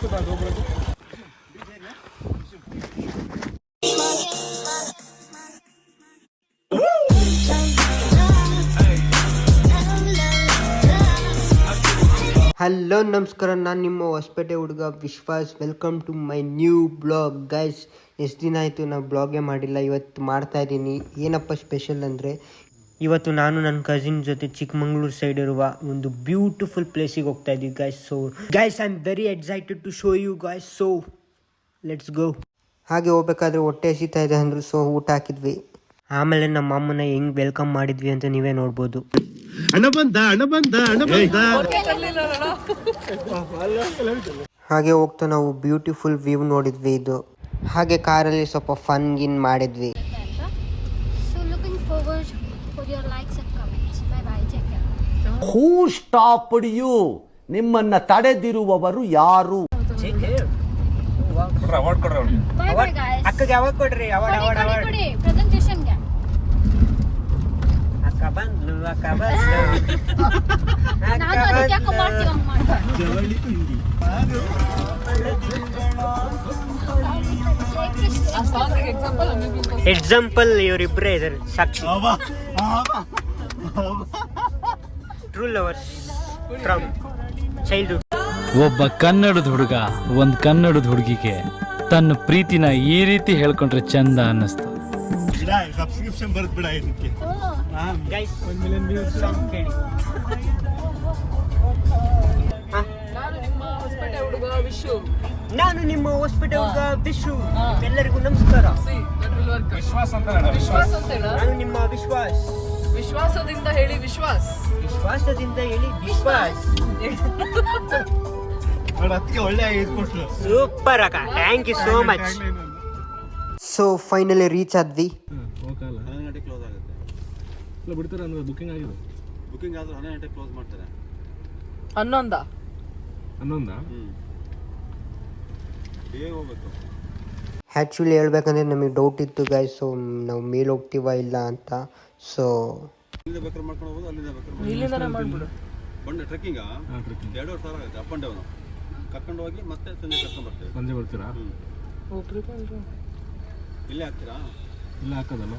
Hello ನಮಸ್ಕಾರ, ನಾನು ನಿಮ್ಮ ಹೊಸಪೇಟೆ ಹುಡುಗ Vishwas. Welcome to my new blog. Guys, ಎಷ್ಟು ದಿನ ಆಯಿತು ನಾವು ಬ್ಲಾಗೇ ಮಾಡಿಲ್ಲ. ಇವತ್ತು ಮಾಡ್ತಾ ಇದ್ದೀನಿ. ಏನಪ್ಪ ಸ್ಪೆಷಲ್ ಅಂದರೆ, ಇವತ್ತು ನಾನು ನನ್ನ ಕಸಿನ್ ಜೊತೆ ಚಿಕ್ಕಮಂಗ್ಳೂರು ಸೈಡ್ ಇರುವ ಒಂದು ಬ್ಯೂಟಿಫುಲ್ ಪ್ಲೇಸಿಗೆ ಹೋಗ್ತಾ ಇದ್ದೀವಿ guys. So guys, I am very excited to show you guys. So let's go. ಹಾಗೆ ಹೋಗ್ಬೇಕಾದ್ರೆ ಹೊಟ್ಟೆ ಹಸಿತಾ ಇದೆ ಅಂದರು, ಸೊ ಊಟ ಹಾಕಿದ್ವಿ. ಆಮೇಲೆ ನಮ್ಮ ಅಮ್ಮನ ಹೆಂಗ್ ವೆಲ್ಕಮ್ ಮಾಡಿದ್ವಿ ಅಂತ ನೀವೇ ನೋಡ್ಬೋದು. ಹಾಗೆ ಹೋಗ್ತಾ ನಾವು ಬ್ಯೂಟಿಫುಲ್ ವ್ಯೂ ನೋಡಿದ್ವಿ. ಇದು ಹಾಗೆ ಕಾರಲ್ಲಿ ಸ್ವಲ್ಪ ಫನ್ ಗಿನ್ ಮಾಡಿದ್ವಿ. Who stopped you? ನಿಮ್ಮನ್ನ ತಡೆದಿರುವವರು ಯಾರು? ಅಕ್ಕಗೆ ಯಾವಾಗ ಕೊಡ್ರಿ? ಎಕ್ಸಾಂಪಲ್ ಇವರಿಬ್ಬರೇ ಇದ್ದಾರೆ ಸಾಕ್ಷಿ. True lovers from childhood. ಒಬ್ಬ ಕನ್ನಡದ ಹುಡುಗ ಒಂದ್ ಕನ್ನಡದ ಹುಡುಗಿಗೆ ತನ್ನ ಪ್ರೀತಿನ ಈ ರೀತಿ ಹೇಳ್ಕೊಂಡ್ರೆ ಚಂದ ಅನ್ನಿಸ್ತು. ಸಬ್ಸ್ಕ್ರಿಪ್ಷನ್ ಬರುತ್ತೆ ಬಿಡ ಇದಕ್ಕೆ. ಗೈಸ್ 1 ಮಿಲಿಯನ್ ವ್ಯೂಸ್ ಕೇಳಿ. ನಾನು ನಿಮ್ಮ ಹೊಸಪೇಟೆ ಹುಡುಗ ವಿಶು. ಎಲ್ಲರಿಗೂ ನಮಸ್ಕಾರ. ವಿಶ್ವಾಸ್ ಅಂತ ನಾನು ನಿಮ್ಮ ವಿಶ್ವಾಸ್. ವಿಶ್ವಾಸದಿಂದ ಹೇಳಿ ವಿಶ್ವಾಸ್. ವಿಶ್ವಾಸದಿಂದ ಹೇಳಿ ವಿಶ್ವಾಸ್. ಅದಕ್ಕೆ ಒಳ್ಳೆ ಇದು ಕೊಟ್ಲು. ಸೂಪರ್ ಅಕ್ಕ, thank you so much. So finally reach ಆದ್ವಿ. 11 ಗಂಟೆ ಕ್ಲೋಸ್ ಆಗುತ್ತೆ. ಇಲ್ಲ ಬಿಡ್ತಾರೆ ಅಂದ್ರೆ ಬುಕಿಂಗ್ ಆಗಿದೆ. ಬುಕಿಂಗ್ ಆದ್ರೆ 11 ಗಂಟೆ ಕ್ಲೋಸ್ ಮಾಡ್ತಾರೆ. 11 ಬೇಗ ಹೋಗ್ಬೇಕು. ಆ್ಯಕ್ಚುಲಿ ಹೇಳ್ಬೇಕಂದ್ರೆ ನಮಗೆ ಡೌಟ್ ಇತ್ತು ಗೈಸ್. ಸೊ ನಾವು ಮೇಲೆ ಹೋಗ್ತೀವ ಇಲ್ಲ ಅಂತ. ಸೊ ಇಲ್ಲಿಂದ ಬೇಕಾದ್ರೆ ಮಾಡ್ಕೊಂಡು ಹೋಗೋದು, ಅಲ್ಲಿಂದ ಬೇಕಾದ್ರೆ ಇಲ್ಲಿಂದನೇ ಮಾಡ್ಬಿಡು. ಬಂಡೆ ಟ್ರೆಕ್ಕಿಂಗಾ 2,500 ಆಗುತ್ತೆ ಅಪ್ ಆ್ಯಂಡ್ ಡೌನು. ಕರ್ಕೊಂಡು ಹೋಗಿ ಮತ್ತೆ ಸಂಜೆ ಕರ್ಕೊಂಡು ಬರ್ತೀವಿ. ಸಂಜೆ ಬರ್ತೀರಾ? ಇಲ್ಲೇ ಹಾಕ್ತೀರಾ? ಇಲ್ಲ ಹಾಕೋದಲ್ಲ,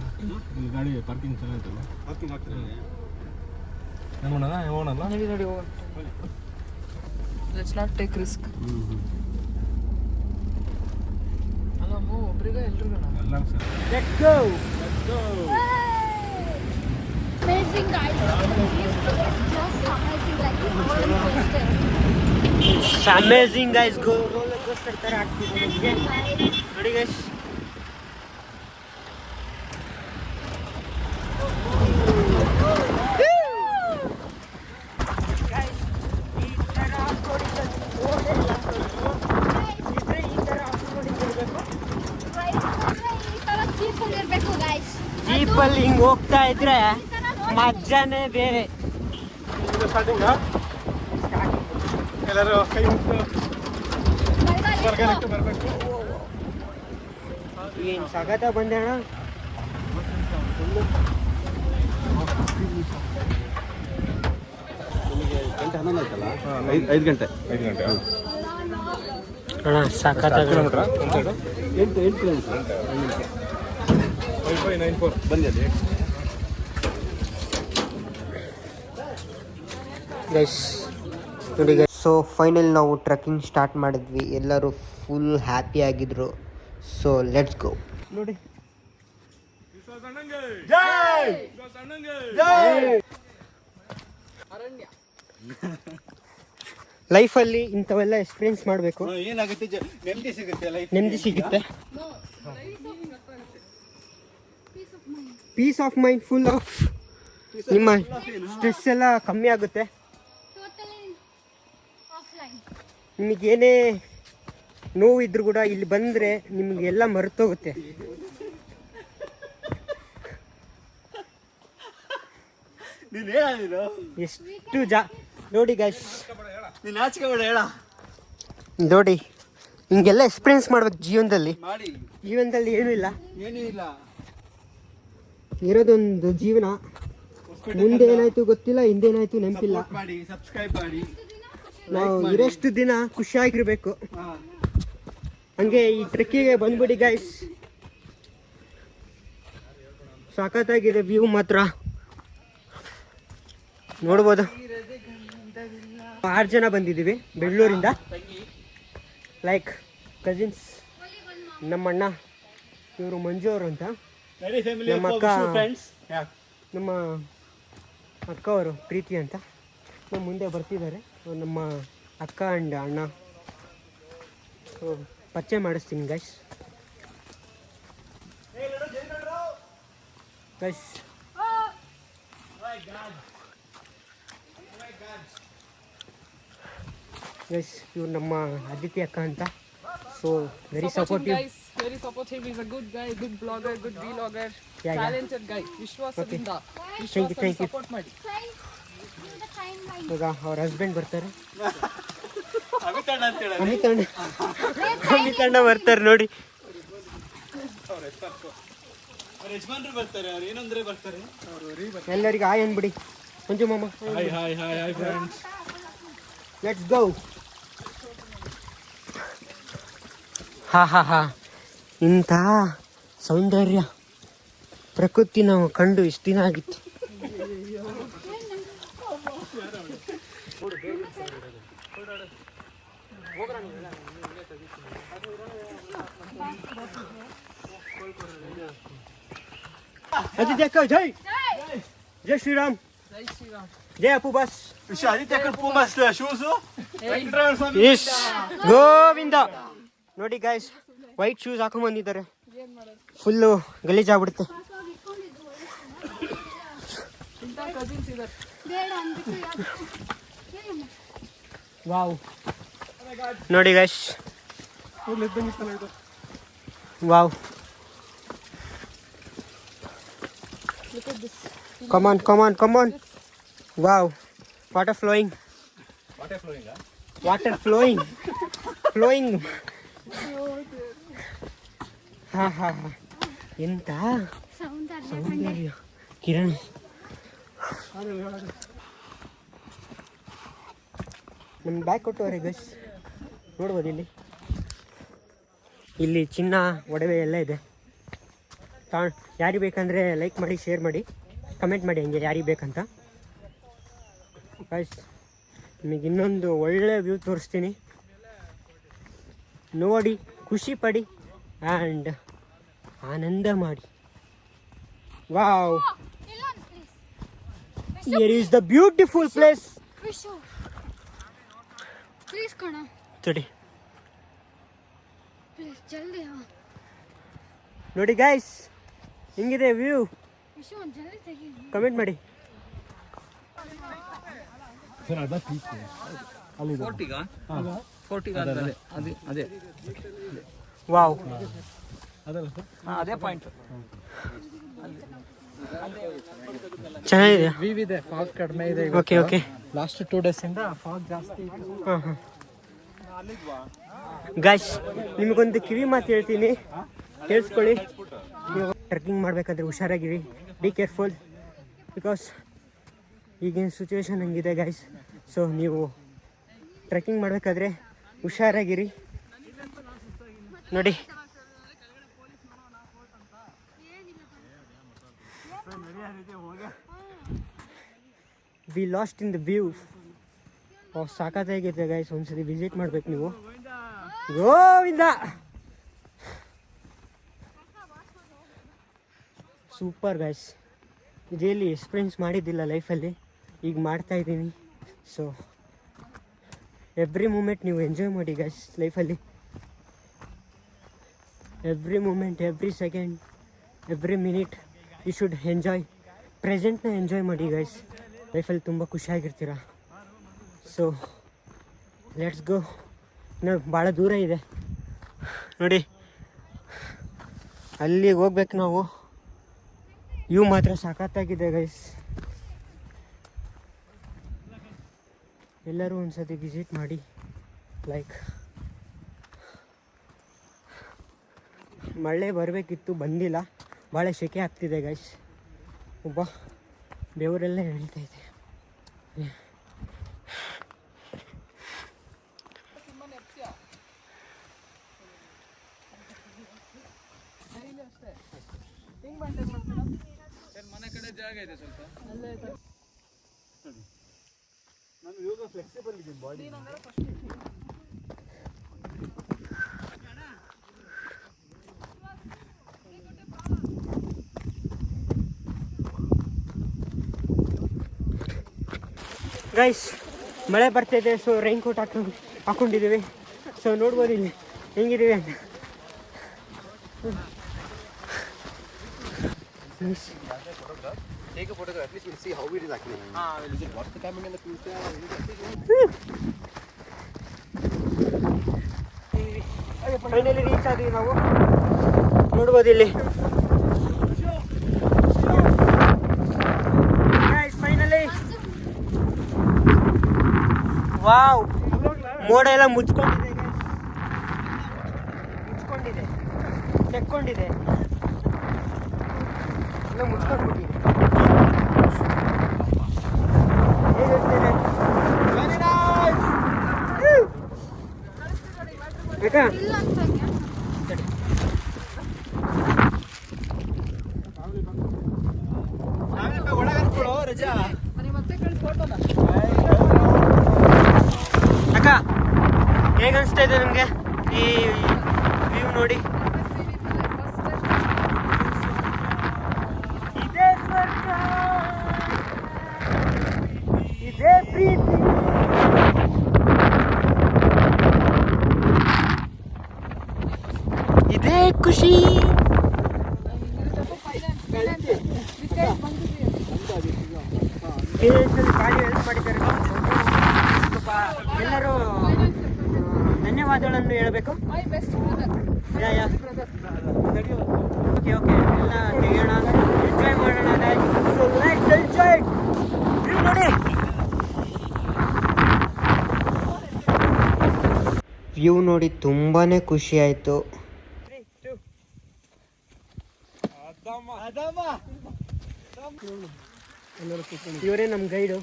ಇಲ್ಲಿ ಗಾಡಿ ಪಾರ್ಕಿಂಗ್ ಚೆನ್ನಾಗಿತ್ತಲ್ಲ. ಪಾರ್ಕಿಂಗ್ ಹಾಕ್ತೀರಾ? ಹೋಗೋಣಲ್ಲ. ನಡಿ ಹೋಗೋಣ. Let's not take risk. ಅಲ್ಲ ಒಬ್ರಿಗೆ ಎಲ್ರಿಗೂ ಎಲ್ಲ sir. Let's go. Amazing guys. Just amazing, like It's amazing guys. Go roller coaster ತರ ಆಗ್ತಿದೆ ನಿಮಗೆ ನೋಡಿ ಗೈಸ್. ಜೀಪಲ್ಲಿ ಹಿಂಗ್ ಹೋಗ್ತಾ ಇದ್ರೆ ಮಜಾನೇ ಬೇರೆ. ಎಲ್ಲರೂ ಕೈ ಮುಗಿದು ಬರಬೇಕು. ಏನು ಸಗತ ಬಂದೆ ಅಣ್ಣ. ಗಂಟೆ 11 ಆಯ್ತಲ್ಲ. 5 ಗಂಟೆ ಅಣ್ಣ ಸಖತ್ ಕಿಲೋಮೀಟರ್ 8 ಕಿಲೋಮೀಟರ್ 5594 ಬನ್ನಿ ಅಲ್ಲಿ ಗೈಸ್ ನೋಡಿ ಗೈಸ್. ಸೊ ಫೈನಲ್ ನಾವು ಟ್ರೆಕ್ಕಿಂಗ್ ಸ್ಟಾರ್ಟ್ ಮಾಡಿದ್ವಿ. ಎಲ್ಲರೂ ಫುಲ್ ಹ್ಯಾಪಿ ಆಗಿದ್ರು. ಸೊ ಲೆಟ್ಸ್ ಗೋ. ನೋಡಿ ಲೈಫಲ್ಲಿ ಇಂಥವೆಲ್ಲ ಎಕ್ಸ್ಪೀರಿಯನ್ಸ್ ಮಾಡಬೇಕು. ಏನಾಗುತ್ತೆ, ನೆಮ್ಮದಿ ಸಿಗುತ್ತೆ. ನೆಮ್ಮದಿ ಸಿಗುತ್ತೆ, peace of mind, full of ನಿಮ್ಮ ಸ್ಟ್ರೆಸ್ ಎಲ್ಲ ಕಮ್ಮಿ ಆಗುತ್ತೆ. ನಿಮಗೇನೇ ನೋವಿದ್ರು ಕೂಡ ಇಲ್ಲಿ ಬಂದರೆ ನಿಮಗೆಲ್ಲ ಮರೆತೋಗುತ್ತೆ. ಎಷ್ಟು ನೋಡಿ ಗೈಸ್, ನೋಡಿ ಹಿಂಗೆಲ್ಲ ಎಕ್ಸ್ಪೀರಿಯನ್ಸ್ ಮಾಡ್ಬೇಕು ಜೀವನದಲ್ಲಿ. ಏನೂ ಇಲ್ಲ, ಇರೋದೊಂದು ಜೀವನ. ಮುಂದೆ ಏನಾಯ್ತು ಗೊತ್ತಿಲ್ಲ, ಹಿಂದೇನಾಯ್ತು ನೆನಪಿಲ್ಲ. ಸಬ್ಸ್ಕ್ರೈಬ್ ಮಾಡಿ. ನಾವು ಇರೋಷ್ಟು ದಿನ ಖುಷಿಯಾಗಿರ್ಬೇಕು. ಹಂಗೆ ಈ ಟ್ರೆಕ್ಕಿಗೆ ಬಂದ್ಬಿಡಿ ಗೈಸ್. ಸಖತ್ತಾಗಿದೆ ವ್ಯೂ ಮಾತ್ರ ನೋಡ್ಬೋದು. 6 ಜನ ಬಂದಿದ್ದೀವಿ ಬೆಂಗಳೂರಿಂದ, ಲೈಕ್ ಕಸಿನ್ಸ್. ನಮ್ಮ ಅಣ್ಣ, ಇವರು ಮಂಜು ಅವರು ಅಂತ, ನಮ್ಮ ಅಕ್ಕ, ನಮ್ಮ ಅಕ್ಕ ಅವರು ಪ್ರೀತಿ ಅಂತ ನಮ್ಮ ಮುಂದೆ ಬರ್ತಿದ್ದಾರೆ. ನಮ್ಮ ಅಕ್ಕ ಆ್ಯಂಡ್ ಅಣ್ಣ. ಸೊ ಪರಿಚಯ ಮಾಡಿಸ್ತೀನಿ ಗೈಸ್. ಗೈಸ್ ಗೈಸ್ ಇವ್ರು ನಮ್ಮ ಅದಿತಿ ಅಕ್ಕ ಅಂತ. So very supportive. guys, very supportive. He's a good guy, good blogger, good vlogger, Yeah. talented guy. ವಿಶ್ವಾಸದಿಂದ Thank you. ಸಪೋರ್ಟ್ ಮಾಡಿ. ಇವಾಗ ಅವ್ರ ಹಸ್ಬೆಂಡ್ ಬರ್ತಾರೆ, ಅಮಿತ್ ಅಣ್ಣ ಬರ್ತಾರೆ ನೋಡಿ. ಎಲ್ಲರಿಗೂ ಹಾಯ್ ಅಂದ್ಬಿಡಿ. ಮಂಜು ಮಾಮ, ಹಾಯ್ ಫ್ರೆಂಡ್ಸ್. Let's go. ಹಾ ಇಂಥ ಸೌಂದರ್ಯ ಪ್ರಕೃತಿ ನಾವು ಕಂಡು ಇಷ್ಟು ದಿನ ಆಗಿತ್ತು. ಅದಿತಿ ಅಕ್ಕ ಜೈ ಜೈ ಶ್ರೀರಾಮ್, ಜೈ ಶ್ರೀರಾಮ್. ಜೈ ಅಪ್ಪು ಬಾಸ್. ಇಸ್ ಗೋವಿಂದ. ನೋಡಿ ಗೈಸ್, ವೈಟ್ ಶೂಸ್ ಹಾಕೊಂಡ್ ಬಂದಿದ್ದಾರೆ. ಫುಲ್ಲು ಗಲೀಜಾಗ್ಬಿಡುತ್ತೆ. ಇಂಥ ಕಸಿನ್ಸ್ ಇದ್ದಾರೆ. ವಾವ್, ನೋಡಿ guys, wow. Look at this. Come on. Wow, water flowing. ಹಾ ಎಂತ ಸೌಂದರ್ಯ ಕಿರಣ್. ನಮ್ಮ ಬ್ಯಾಗ್ ಕೊಟ್ಟವ್ರೆ ಗೈಸ್, ನೋಡ್ಬೋದು. ಇಲ್ಲಿ ಚಿನ್ನ, ಒಡವೆ ಎಲ್ಲ ಇದೆ. ಯಾರಿಗೆ ಬೇಕಂದರೆ ಲೈಕ್ ಮಾಡಿ, ಶೇರ್ ಮಾಡಿ, ಕಮೆಂಟ್ ಮಾಡಿ ಹಂಗೆ ಯಾರಿಗೆ ಬೇಕಂತ. ಗೈಸ್ ನಿಮಗೆ ಇನ್ನೊಂದು ಒಳ್ಳೆ ವ್ಯೂ ತೋರಿಸ್ತೀನಿ, ನೋಡಿ ಖುಷಿ ಪಡಿ ಆ್ಯಂಡ್ ಆನಂದ ಮಾಡಿ. Wow, here is the beautiful place. Please कणा ತಡಿ प्लीज जल्दी. हाँ ನೋಡಿ ಗೈಸ್, ಹಿಂಗಿದೆ ವ್ಯೂ. विशु जल्दी तेगी. ಕಮೆಂಟ್ ಮಾಡಿ. ಸರ್ ಅದ ಪೀಸ್ ಅಲ್ಲಿ ವಾವ್, ಅದಲ್ಲ ಸರ್. ಅದೇ ಪಾಯಿಂಟ್. ಚೆನ್ನಾಗಿದೆ. ಇದೆ, ಫಾಗ್ ಕಡಿಮೆ ಇದೆ. ಓಕೆ. ಲಾಸ್ಟ್ 2 days ಇಂದ ಫಾಗ್ ಜಾಸ್ತಿ ಇದೆ. ಹಾಂ ಗೈಸ್, ನಿಮಗೊಂದು ಕಿವಿ ಮಾತು ಹೇಳ್ತೀನಿ, ಕೇಳಿಸ್ಕೊಳ್ಳಿ. ನೀವು ಟ್ರೆಕ್ಕಿಂಗ್ ಮಾಡಬೇಕಾದ್ರೆ ಹುಷಾರಾಗಿರಿ, ಬಿ ಕೇರ್ಫುಲ್, ಬಿಕಾಸ್ ಈಗಿನ ಸಿಚುವೇಶನ್ ಹಂಗಿದೆ ಗೈಸ್. ಸೊ ನೀವು ಟ್ರೆಕ್ಕಿಂಗ್ ಮಾಡಬೇಕಾದ್ರೆ ಹುಷಾರಾಗಿರಿ. ನೋಡಿ we lost in the view. ಸಾಕಾಗಿದೆ ಗೈಸ್, ಒಂದ್ಸತಿ ವಿಸಿಟ್ ಮಾಡ್ಬೇಕು ನೀವು. Govinda, super guys. ಇದೆಲ್ಲಿ ಎಕ್ಸ್ಪೀರಿಯನ್ಸ್ ಮಾಡಿದ್ದಿಲ್ಲ ಲೈಫಲ್ಲಿ, ಈಗ ಮಾಡ್ತಾ ಇದ್ದೀನಿ. ಸೊ ಎವ್ರಿ ಮೂಮೆಂಟ್ ನೀವು ಎಂಜಾಯ್ ಮಾಡಿ ಗೈಸ್ ಲೈಫಲ್ಲಿ. Every moment, every second, every minute you should enjoy. ಪ್ರೆಸೆಂಟ್ನ ಎಂಜಾಯ್ ಮಾಡಿ ಗೈಸ್, ಲೈಫಲ್ಲಿ ತುಂಬ ಖುಷಿಯಾಗಿರ್ತೀರ. ಸೊ ಲೆಟ್ಸ್ ಗೋ. ಇನ್ನು ಭಾಳ ದೂರ ಇದೆ ನೋಡಿ, ಅಲ್ಲಿಗೆ ಹೋಗ್ಬೇಕು ನಾವು. ಇವು ಮಾತ್ರ ಸಖತ್ತಾಗಿದೆ ಗೈಸ್. ಎಲ್ಲರೂ ಒಂದ್ಸತಿ ವಿಸಿಟ್ ಮಾಡಿ. ಲೈಕ್ ಮಳೆ ಬರಬೇಕಿತ್ತು, ಬಂದಿಲ್ಲ. ಭಾಳ ಸೆಕೆ ಆಗ್ತಿದೆ ಗೈಸ್. ಬೆವರೆಲ್ಲ ಹೇಳ್ತಾ ಇದೆ. ಮನೆ ಕಡೆ ಜಾಗ ಇದೆ ಸ್ವಲ್ಪ ಅಲ್ಲೇ ನಾನು ಇವಾಗ ಫ್ಲೆಕ್ಸಿಬಲ್ ಇದೆ ಬಾಡಿ. ಗೈಸ್ ಮಳೆ ಬರ್ತಿದೆ, ಸೊ ರೈನ್ ಕೋಟ್ ಹಾಕೊಂಡಿದ್ದೀವಿ. ಸೊ ನೋಡ್ಬೋದು ಇಲ್ಲಿ ಹೆಂಗಿದ್ದೀವಿ ಅಂತ. ಫೈನಲಿ ರೀಚ್ ಆದ್ವಿ ನಾವು. ನೋಡ್ಬೋದು ಇಲ್ಲಿ ಫೈನಲಿ. ವಾವ್, ಮೋಡ ಎಲ್ಲ ಮುಚ್ಕೊಂಡಿದೆ, ತೆಕ್ಕೊಂಡಿದೆ, ಎಲ್ಲ ಮುಚ್ಕೊಂಡ್ಬಿಟ್ಟಿದೆ. ಬೇಕಾ ಇಲ್ಲ ಅಂತಂಗೆ ಮತ್ತೆ ಕಳ್ಸಿ ಫೋಟೋನ ಅಕ್ಕ, ಹೇಗೆ ಅನಿಸ್ತಾ ಇದೆ ನಿಮಗೆ ಈ ವ್ಯೂ ನೋಡಿ? ಇದೇ ಸ್ವರ್ಗ, ಇದೇ ಪ್ರೀತಿ, ಇದೇ ಖುಷಿ. ಗಾಡಿ ಹೆಲ್ಪ್ ಮಾಡಿದ್ದಾರೆ, ಸ್ವಲ್ಪ ಎಲ್ಲರೂ ಧನ್ಯವಾದಗಳನ್ನು ಹೇಳಬೇಕು. ಓಕೆ ಓಕೆ, ಎಲ್ಲ ತೆಗೆಯೋಣ, ಎಂಜಾಯ್ ಮಾಡೋಣ. So let's enjoy. ನೋಡಿ ವ್ಯೂ ನೋಡಿ ತುಂಬಾ ಖುಷಿ ಆಯಿತು. ಇವರೇ ನಮ್ಮ ಗೈಡು.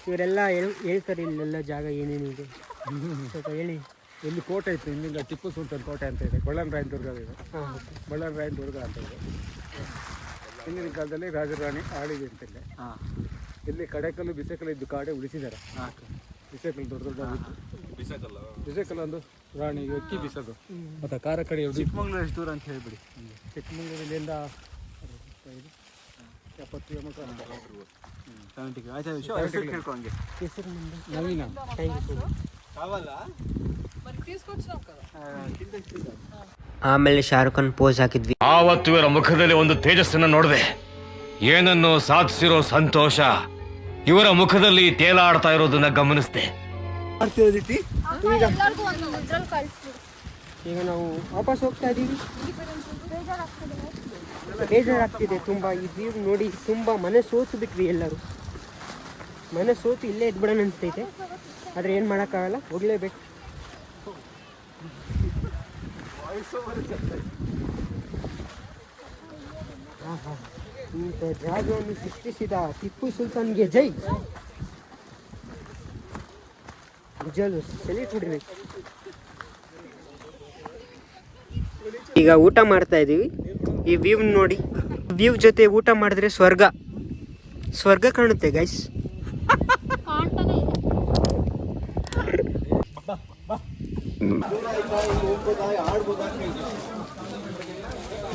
ಇವರೆಲ್ಲ ಹೇಳ್ತಾರೆ ಇಲ್ಲೆಲ್ಲ ಜಾಗ ಏನೇನಿದೆ ಸ್ವಲ್ಪ ಹೇಳಿ. ಇಲ್ಲಿ ಕೋಟೆ ಇತ್ತು, ಇಲ್ಲಿಂದ ಟಿಪ್ಪು ಸುಲ್ತಾನ್ ಕೋಟೆ ಅಂತ ಇದೆ. ಬಳ್ಳಾರಿ ದುರ್ಗ ಇದೆ, ಬಳ್ಳಾರಿ ದುರ್ಗ ಅಂತ ಇದೆ. ಹಿಂದಿನ ಕಾಲದಲ್ಲಿ ರಾಜರಾಣಿ ಆಳಿಗೆ ಅಂತಿಲ್ಲ. ಇಲ್ಲಿ ಕಡೆಕಲ್ಲು ಬಿಸೆಕಲ್ಲು ಇದ್ದು ಕಾಡೆ ಉಳಿಸಿದ್ದಾರೆ. ಬಿಸೆಕಲ್ಲು ದೊಡ್ಡ ದೊಡ್ಡ ಬಿಸೆಕಲ್ಲು ಒಂದು ರಾಣಿ ಅಕ್ಕಿ ಬಿಸೋದು. ಮತ್ತು ಕಾರ ಕಡೆ ಚಿಕ್ಕಮಂಗ್ಳೂರು ಎಷ್ಟು ದೂರ ಅಂತ ಹೇಳ್ಬಿಡಿ. ಚಿಕ್ಕಮಂಗ್ಳೂರಿನಿಂದ 70 ಕಿಲೋಮೀಟರ್. ನವೀನ ಆಮೇಲೆ ಶಾರುಖ್ ಖಾನ್ ಪೋಸ್ ಹಾಕಿದ್ವಿ. ಆವತ್ತು ಇವರ ಮುಖದಲ್ಲಿ ಒಂದು ತೇಜಸ್ಸನ್ನು ನೋಡಿದೆ. ಏನನ್ನು ಸಾಧಿಸಿರೋ ಸಂತೋಷ ಇವರ ಮುಖದಲ್ಲಿ ತೇಲಾಡ್ತಾ ಇರೋದನ್ನ ಗಮನಿಸಿದೆ. ಎಲ್ಲರಿಗೂ ಒಂದು ಇದ್ರಲ್ಲಿ ಕಳಿಸ್ಬಿಡು. ಈಗ ನಾವು ವಾಪಸ್ ಹೋಗ್ತಾ ಇದ್ದೀವಿ. ಬೇಜಾರಾಗ್ತಿದೆ ತುಂಬ. ಈ ವ್ಯೂ ನೋಡಿ ತುಂಬ ಮನೆ ಸೋತು ಬಿಟ್ವಿ ಎಲ್ಲರೂ. ಮನೆ ಸೋತು ಇಲ್ಲೇ ಇದ್ಬಿಡೋಣ ಅನಿಸ್ತೈತೆ, ಆದರೆ ಏನು ಮಾಡೋಕ್ಕಾಗಲ್ಲ, ಹೋಗಲೇಬೇಕು. ಇಂಥ ಜಾಗವನ್ನು ಸೃಷ್ಟಿಸಿದ ಟಿಪ್ಪು ಸುಲ್ತಾನ್ಗೆ ಜೈ. ನಿಜವೂ ಸೆಲ್ಯೂಟ್ ಹೊಡಿಬೇಕು. ಈಗ ಊಟ ಮಾಡ್ತಾ ಇದ್ದೀವಿ. ಈ ವ್ಯೂ ನೋಡಿ, ವ್ಯೂ ಜೊತೆ ಊಟ ಮಾಡಿದ್ರೆ ಸ್ವರ್ಗ ಕಾಣುತ್ತೆ ಗೈಸ್. ಕಾಣ್ತಾನೆ ಇದೆ.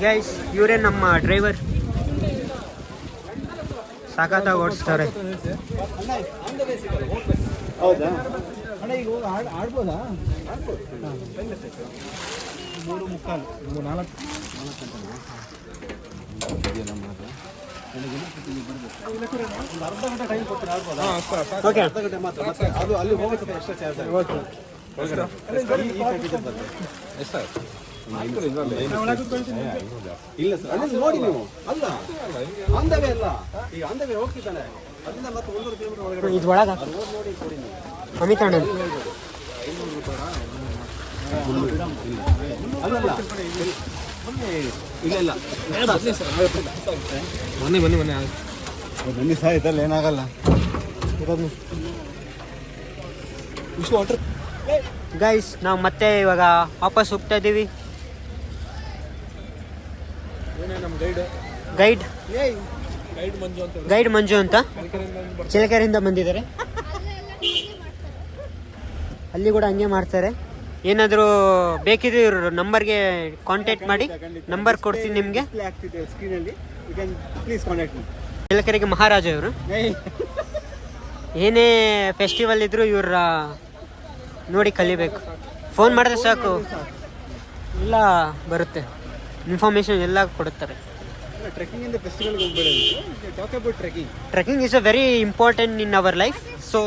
ಗೈಸ್ ಇವರೇ ನಮ್ಮ ಡ್ರೈವರ್, ಸಾಕಾಗಿ ಓಡಿಸ್ತಾರೆ. ಹೌದಾ ಅಣ್ಣ, ಈಗ ಆಡ್ಬೋದಾ? 3:45 4 ಅರ್ಧ ಗಂಟೆ ಟೈಮ್ ಕೊಡ್ತೀನಿ, ಆಡ್ಬೋದಾ? ಓಕೆ, ಅರ್ಧ ಗಂಟೆ ಮಾತ್ರ. ಮತ್ತೆ ಅದು ಅಲ್ಲಿ ಹೋಗೋಕ್ಕೆ ಎಕ್ಸ್ಟ್ರಾ ಚಾರ್ಜ್ ಆಗುತ್ತೆ. ಓಕೆ, ಇಲ್ಲ ಸರ್, ಅಲ್ಲಿ ನೋಡಿ ನೀವು. ಅಲ್ಲ ಅಂದವೇ ಅಲ್ಲ, ಈಗ ಅಂದವೇ ಹೋಗ್ತಿದ್ದಾನೆ ಅದರಿಂದ ಮತ್ತೆ 100 ಕಿಲೋಮೀಟರ್ ಒಳಗಡೆ ಇದು ಒಳಗೆ ನೋಡಿ ಕೊಡಿ ನೀವು. ಅಮಿತಾಣ ಅಲ್ಲಲ್ಲ, ಇಲ್ಲ ಇಲ್ಲ, ಬನ್ನಿ ಸಹ ಇದಲ್ಲ ಏನಾಗಲ್ಲ. ಗೈಸ್ ನಾವು ಮತ್ತೆ ಇವಾಗ ವಾಪಸ್ ಹೋಗ್ತಾ ಇದ್ದೀವಿ. ಏನೇ ನಮ್ಮ ಗೈಡ್ ಗೈಡ್ ಗೈಡ್ ಮಂಜು ಅಂತ ಕಲಿಕೆರೆಯಿಂದ ಚಿಲಕೆರೆಯಿಂದ ಬಂದಿದ್ದಾರೆ. ಅಲ್ಲಿ ಕೂಡ ಹಂಗೆ ಮಾಡ್ತಾರೆ. ಏನಾದರೂ ಬೇಕಿದ್ರೆ ಇವರು ನಂಬರ್ಗೆ ಕಾಂಟ್ಯಾಕ್ಟ್ ಮಾಡಿ, ನಂಬರ್ ಕೊಡ್ತೀನಿ ನಿಮಗೆ. ಆಗ್ತಿದೆ ಸ್ಕ್ರೀನಲ್ಲಿ, you can please contact me. ಚಿಲಕೆರೆಗೆ ಮಹಾರಾಜ ಇವರು. ಏನೇ ಫೆಸ್ಟಿವಲ್ ಇದ್ರೂ ಇವ್ರ ನೋಡಿ ಕಲಿಬೇಕು. ಫೋನ್ ಮಾಡಿದ್ರೆ ಸಾಕು, ಎಲ್ಲ ಬರುತ್ತೆ, ಇನ್ಫಾರ್ಮೇಷನ್ ಎಲ್ಲ ಕೊಡುತ್ತಾರೆ. ಟ್ರೆಕ್ಕಿಂಗ್ ಇಂದ ಫೆಸ್ಟಿವಲ್ಗೆ ಹೋಗ್ಬೇಡಿ, talk about trekking. Trekking is a very important in our life. So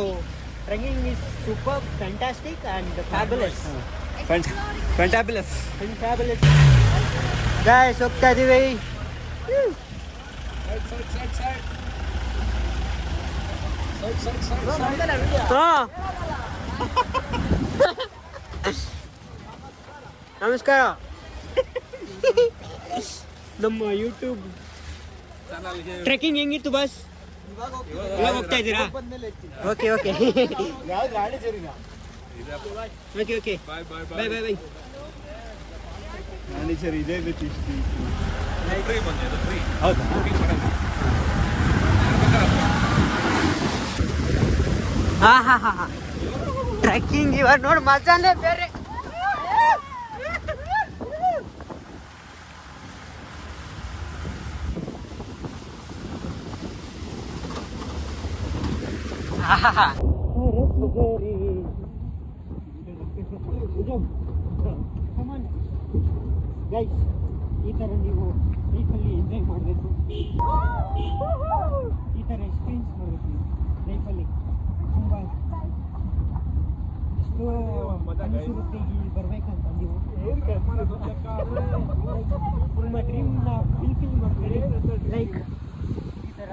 trekking is super fantastic and fabulous. ಫ್ಯಾಂಟಾಬುಲಸ್. Fabulous. Guys, ಹೋಗ್ತಾ ಇದೀವಿ. ಹಾ. ನಮಸ್ಕಾರ. ನಮ್ಮ ಯೂಟ್ಯೂಬ್ ಟ್ರೆಕ್ಕಿಂಗ್ ಹೆಂಗಿತ್ತು ಬಾಸ್? ಇವಾಗ ಹೋಗ್ತಾ ಇದ್ದೀರಾ? ಓಕೆ ಓಕೆ ಯಾವ್ದು ರಾಣಿಜೇರಿನ? ಓಕೆ ಓಕೆ ಬಾಯ್ ಬಾಯ್ ಬಾಯ್. ರಾಣಿಜೇರಿ ಇದೇ ಗೊತ್ತು ಇಷ್ಟು. ಹಾ ಹಾ ಹಾ ಹಾ. ಟ್ರೆಕ್ಕಿಂಗ್ ಇವಾಗ ನೋಡಿ ಮಜಾನೇ ಬೇರೆ. ಗೈಸ್, ಈ ಥರ ನೀವು ಲೈಫಲ್ಲಿ ಎಂಜಾಯ್ ಮಾಡಬೇಕು, ಈ ಥರ ಎಕ್ಸ್ಪೀರಿಯನ್ಸ್ ಮಾಡಬೇಕು ನೀವು ಲೈಫಲ್ಲಿ. ತುಂಬ ಎಷ್ಟೋ ಅನಿಸಿರುತ್ತೆ ಇಲ್ಲಿ ಬರಬೇಕಂತ. ನೀವು ನಿಮ್ಮ ಡ್ರೀಮ್ನ ಫುಲ್ಫಿಲ್ ಮಾಡ್ತೀರಿ. ಲೈಕ್ ಈ ಥರ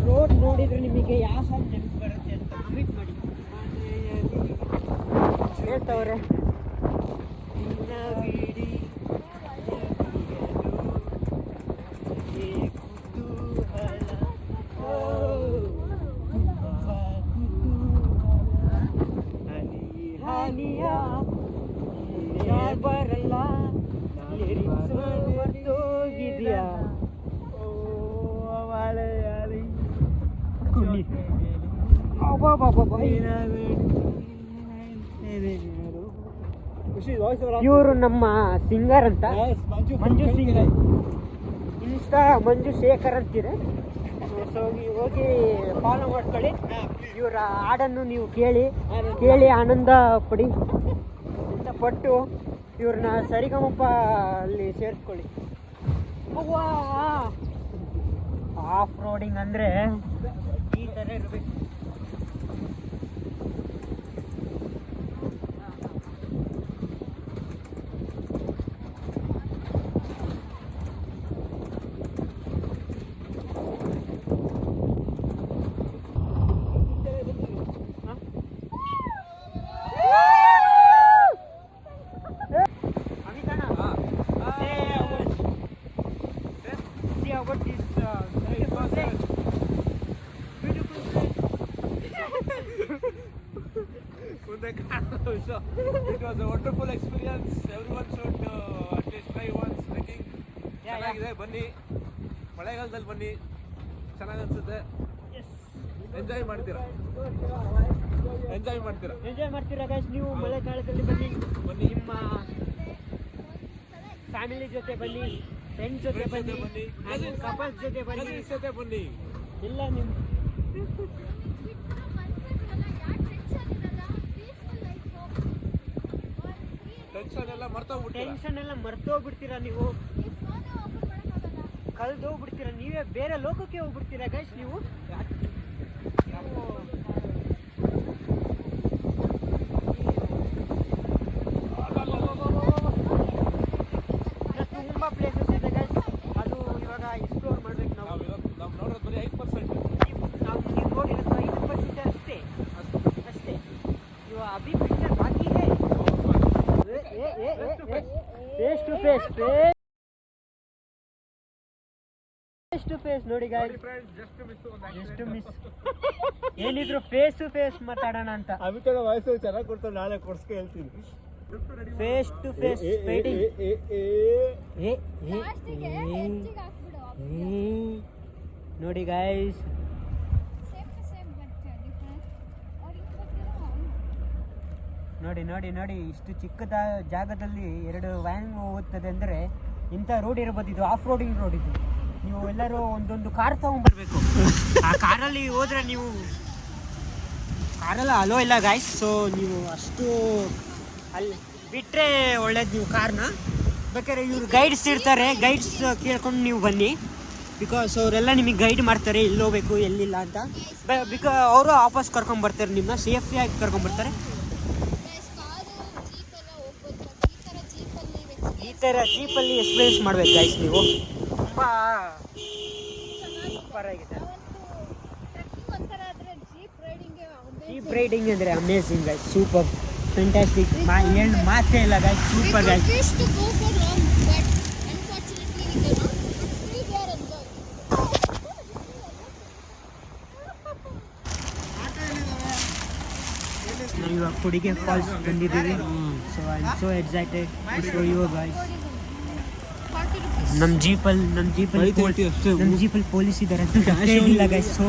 ರೋಡ್ ನೋಡಿದ್ರೆ ನಿಮಗೆ ಯಾವ ಸಾಂಗ್ ನೆನಪು ಬರುತ್ತೆ ಅಂತ ಕಮೆಂಟ್ ಮಾಡಿ. ಹೇಳ್ತವ್ರೆ ಬರಲ್ಲ ಹೋಗಿದ್ಯಾ ಇವರು ನಮ್ಮ ಸಿಂಗರ್ ಅಂತ, ಮಂಜು ಸಿಂಗರ್. ಇನ್ಸ್ಟಾ ಮಂಜು ಶೇಖರ್ ಅಂತಿದೆ. ಸೊ ಹೋಗಿ ಫಾಲೋ ಮಾಡ್ಕೊಳ್ಳಿ. ಇವರ ಹಾಡನ್ನು ನೀವು ಕೇಳಿ ಆನಂದ ಪಡಿ ಅಂತ ಪಟ್ಟು ಇವ್ರನ್ನ ಸರಿಗಮಪ ಅಲ್ಲಿ ಸೇರಿಸ್ಕೊಳ್ಳಿ. ಆಫ್ ರೋಡಿಂಗ್ ಅಂದರೆ ಈ ಥರ ಇರಬೇಕು. What is So it was a wonderful experience. Everyone should at least try once trekking. ಚೆನ್ನಾಗಿದೆ, ಬನ್ನಿ, ಮಳೆಗಾಲದಲ್ಲಿ ಬನ್ನಿ, ಚೆನ್ನಾಗಿ ಅನ್ಸುತ್ತೆ. ಎಂಜಾಯ್ ಮಾಡ್ತೀರಾ ಗೈಸ್. ನೀವು ಮಳೆಗಾಲದಲ್ಲಿ ಬನ್ನಿ, ನಿಮ್ಮ ಫ್ಯಾಮಿಲಿ ಜೊತೆ ಬನ್ನಿ, ಫ್ರೆಂಡ್ಸ್ ಜೊತೆ ಬನ್ನಿ, ಕಪಲ್ಸ್ ಜೊತೆ ಬನ್ನಿ, ಇಲ್ಲ ನಿಮ್ಮ ಟೆನ್ಷನ್ ಎಲ್ಲ ಮರ್ತೋಗ್ಬಿಡ್ತೀರಾ. ನೀವು ಕಳೆದೋಗ್ಬಿಡ್ತೀರಾ, ನೀವೇ ಬೇರೆ ಲೋಕಕ್ಕೆ ಹೋಗ್ಬಿಡ್ತೀರಾ ಗೈಸ್. ನೀವು ತುಂಬ ಪ್ಲೇಸಸ್ ಇದೆ ಗೈಸ್. ಅದು ಇವಾಗ ಎಕ್ಸ್ಪ್ಲೋರ್ ಮಾಡ್ಬೇಕು ನಾವು. ನೋಡೋದು ಬರೀ 5%. ನೀವು ನೋಡಿರೋದು 5% ಅಷ್ಟೇ. ಇವಾಗ ಅಭಿ ಪಿಕ್ಚರ್ ಬಾಕಿ है. Face to face to face ನೋಡಿ ಗಾಯ್ಸ್, ಎಷ್ಟು ಮಿಸ್. ಏನಿದ್ರು ಫೇಸ್ ಟು ಫೇಸ್ ಮಾತಾಡೋಣ ಅಂತ. ಅಮಿತಾಳ ವಯಸ್ಸು ಚೆನ್ನಾಗಿ ಕೊಡ್ತಾರೆ, ನಾಳೆ ಕೊಡ್ಸ್ಕೊ ಹೇಳ್ತೀನಿ. Face to face fighting. ನೋಡಿ ಗಾಯ್ಸ್, ನೋಡಿ ನೋಡಿ ನೋಡಿ, ಇಷ್ಟು ಚಿಕ್ಕದ ಜಾಗದಲ್ಲಿ 2 ವ್ಯಾನ್ ಹೋಗುತ್ತದೆ ಅಂದರೆ ಇಂಥ ರೋಡ್ ಇರ್ಬೋದು. ಇದು ಆಫ್ ರೋಡಿಂಗ್ ರೋಡ್. ಇದು ನೀವು ಎಲ್ಲರೂ ಒಂದೊಂದು ಕಾರ್ ತಗೊಂಡ್ಬರ್ಬೇಕು. ಆ ಕಾರಲ್ಲಿ ಹೋದ್ರೆ ನೀವು ಕಾರೆಲ್ಲ ಅಲೋ ಇಲ್ಲ ಗಾಯ್ಸ್. ಸೊ ನೀವು ಅಷ್ಟು ಅಲ್ಲಿ ಬಿಟ್ಟರೆ ಒಳ್ಳೇದು. ನೀವು ಕಾರ್ನ ಬೇಕಾದ್ರೆ ಇವ್ರು ಗೈಡ್ಸ್ ಇರ್ತಾರೆ, ಗೈಡ್ಸ್ ಕೇಳ್ಕೊಂಡು ನೀವು ಬನ್ನಿ. ಬಿಕಾಸ್ ಅವರೆಲ್ಲ ನಿಮಗೆ ಗೈಡ್ ಮಾಡ್ತಾರೆ ಎಲ್ಲಿ ಹೋಗ್ಬೇಕು ಎಲ್ಲಿಲ್ಲ ಅಂತ. ಅವರು ವಾಪಸ್ ಕರ್ಕೊಂಬರ್ತಾರೆ, ನಿಮ್ಮನ್ನ ಸೇಫ್ಟಿಯಾಗಿ ಕರ್ಕೊಂಬರ್ತಾರೆ. ಈ ಥರ ಜೀಪಲ್ಲಿ ಎಕ್ಸ್ಪೀರಿಯನ್ಸ್ ಮಾಡ್ಬೇಕು ಗೈಸ್ ನೀವು. ತುಂಬ ಸೂಪರ್ ಆಗಿದೆ. ಜೀಪ್ ರೈಡಿಂಗ್ ಅಂದರೆ ಅಮೇಝಿಂಗ್ ಗೈಸ್, ಸೂಪರ್ ಫ್ಯಾಂಟಾಸ್ಟಿಕ್. ಏನು ಮಾತೇ ಇಲ್ಲ ಗೈಸ್, ಸೂಪರ್ ಗೈಸ್. ನಾವು ಇವಾಗ ಕೊಡಿಗೆ ಫಾಲ್ಸ್ ಬಂದಿದ್ದೀವಿ. So I am so excited to show you guys. ನಮ್ಮ ಜೀಪಲ್ಲಿ ಪೊಲೀಸ್ ಇದ್ದಾರೆ ಅಂತ ಇಲ್ಲ ಗೈಸ್. ಸೊ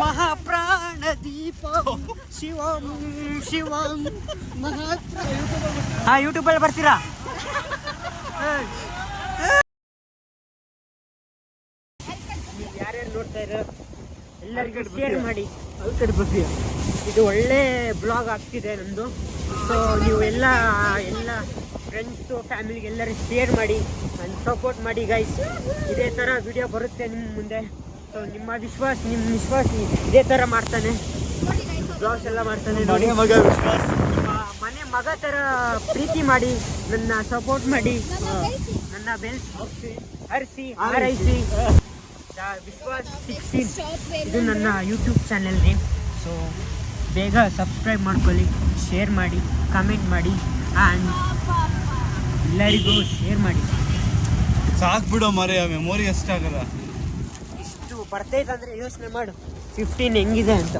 ಮಹಾಪ್ರಾಣ ದೀಪ ಶಿವಂ ಶಿವಂ ಹಾ, ಯೂಟ್ಯೂಬಲ್ಲಿ ಬರ್ತೀರಾ? ಯಾರ್ಯಾರು ನೋಡ್ತಾ ಇರೋ ಎಲ್ಲರಿಗೂ ಶೇರ್ ಮಾಡಿ. ಇದು ಒಳ್ಳೆ ಬ್ಲಾಗ್ ಆಗ್ತಿದೆ ನಮ್ಮದು. ಸೊ ನೀವು ಎಲ್ಲ ಫ್ರೆಂಡ್ಸು ಫ್ಯಾಮಿಲಿಗೆ ಎಲ್ಲರೂ ಶೇರ್ ಮಾಡಿ, ನನ್ನ ಸಪೋರ್ಟ್ ಮಾಡಿ ಗೈಸ್. ಇದೇ ಥರ ವಿಡಿಯೋ ಬರುತ್ತೆ ನಿಮ್ಮ ಮುಂದೆ. ಸೊ ನಿಮ್ಮ ವಿಶ್ವಾಸ ಇದೇ ಥರ ಮಾಡ್ತಾನೆ, ಬ್ಲಾಗ್ಸ್ ಎಲ್ಲ ಮಾಡ್ತಾನೆ. ಮನೆ ಮಗ ಥರ ಪ್ರೀತಿ ಮಾಡಿ, ನನ್ನ ಸಪೋರ್ಟ್ ಮಾಡಿ, ನನ್ನ ಹರಿಸಿ ಹಾರೈಸಿ. ವಿಶ್ವಾಸ್ 16 ಇದು ನನ್ನ ಯೂಟ್ಯೂಬ್ ಚಾನೆಲ್ ನೇಮ್. ಸೊ ಬೇಗ ಸಬ್ಸ್ಕ್ರೈಬ್ ಮಾಡ್ಕೊಳ್ಳಿ, ಶೇರ್ ಮಾಡಿ, ಕಮೆಂಟ್ ಮಾಡಿ, ಆ್ಯಂಡ್ ಎಲ್ಲರಿಗೂ ಶೇರ್ ಮಾಡಿ. ಸಾಕ್ಬಿಡೋ ಮರೆ, ಮೆಮೊರಿ ಎಷ್ಟಾಗಲ್ಲ. ಇಷ್ಟು ಬರ್ತೈತೆ ಅಂದರೆ ಯೋಚನೆ ಮಾಡು 15 ಹೆಂಗಿದೆ ಅಂತ.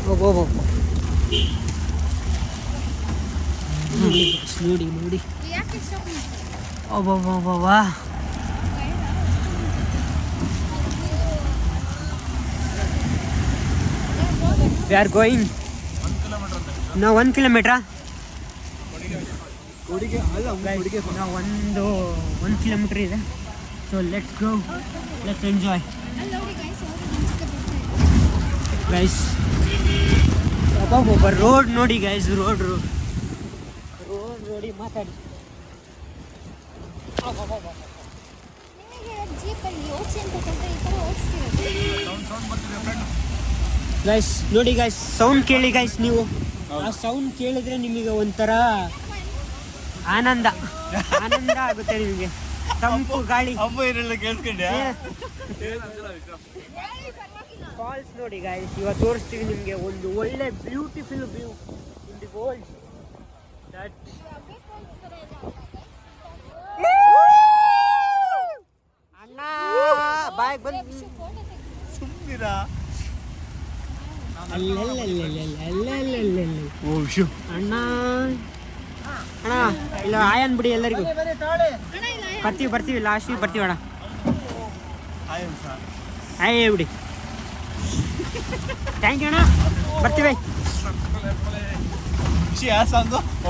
ಹೋಗೋ ನೋಡಿ ನೋಡಿ. ಒಬ್ಬೊಬ್ಬ we are going now 1 kilometer. ನಾವು 1 kilometer ಇದೆ. So let's go, let's enjoy guys. ಒಬ್ಬ ರೋಡ್ ನೋಡಿ ಗೈಸ್, ರೋಡ್ ನೋಡಿ ಮಾತಾಡಿ. ಗೈಸ್ ನೋಡಿ ಗೈಸ್, ಸೌಂಡ್ ಕೇಳಿ ಗೈಸ್. ನೀವು ಆ ಸೌಂಡ್ ಕೇಳಿದ್ರೆ ನಿಮಗೆ ಒಂಥರ ಆನಂದ ಆಗುತ್ತೆ ನಿಮಗೆ. ತಂಪು ಗಾಳಿ. ಫಾಲ್ಸ್ ನೋಡಿ ಗೈಸ್, ಇವಾಗ ತೋರಿಸ್ತೀವಿ ನಿಮಗೆ ಒಂದು ಒಳ್ಳೆ beautiful view in the world. ಅಣ್ಣ ಬಾಯ್ ಬಂದು ಸುಮ್ಮನಿರ. ಅಣ್ಣ ಇಲ್ಲ ಆಯನ್ ಬಿಡಿ ಎಲ್ಲರಿಗೂ. ಬರ್ತೀವಿ ಲಾಸ್ಟಿಗೆ ಬರ್ತೀವಿ ಅಣ್ಣ. ಆಯ್ ಬಿಡಿ. ಥ್ಯಾಂಕ್ ಯು ಅಣ್ಣ, ಬರ್ತೀವಿ.